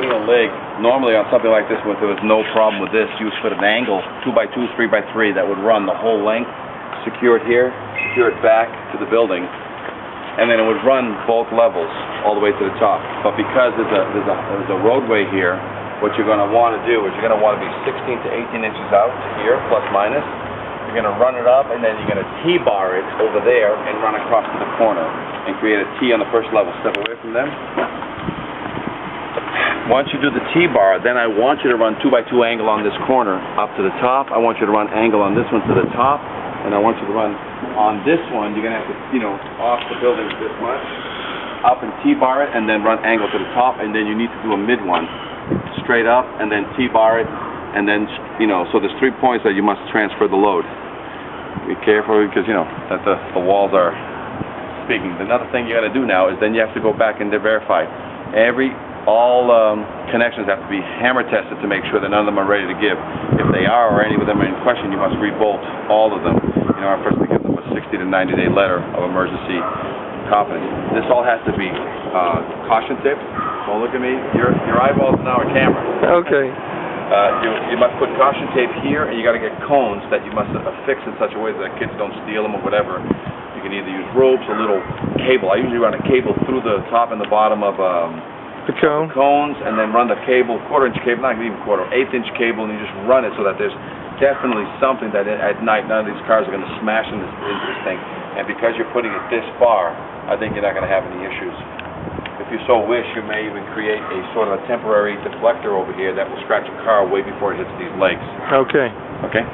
putting a leg, normally on something like this, if there was no problem with this, you would put an angle, 2x2, 3x3, that would run the whole length, secure it here, secure it back to the building, and then it would run both levels all the way to the top. But because there's a roadway here, what you're going to want to do is you're going to want to be 16 to 18 inches out here, plus minus. You're going to run it up, and then you're going to T-bar it over there and run across to the corner and create a T on the first level. Step away from them. Once you do the T-bar, then I want you to run 2x2 angle on this corner up to the top. I want you to run angle on this one to the top, and I want you to run on this one. You're going to have to, off the building this much, up and T-bar it, and then run angle to the top, and then you need to do a mid one, straight up, and then T-bar it, and then, so there's 3 points that you must transfer the load. Be careful because, that the walls are speaking. Another thing you got to do now is then you have to go back and verify. All connections have to be hammer tested to make sure that none of them are ready to give. If they are, or any of them are in question, you must rebolt all of them. Our first we give them a 60 to 90 day letter of emergency confidence. This all has to be caution tips. Don't look at me. Your eyeballs now are camera. Okay. You must put caution tape here, and you got to get cones that you must affix in such a way that kids don't steal them or whatever. You can either use ropes or little cable. I usually run a cable through the top and the bottom of the cone. Cones, and then run the cable, quarter-inch cable, not even quarter, eighth-inch cable, and you just run it so that there's definitely something that at night none of these cars are going to smash into this thing. And because you're putting it this far, I think you're not going to have any issues. If you so wish, you may even create a sort of a temporary deflector over here that will scratch a car way before it hits these legs. Okay. Okay?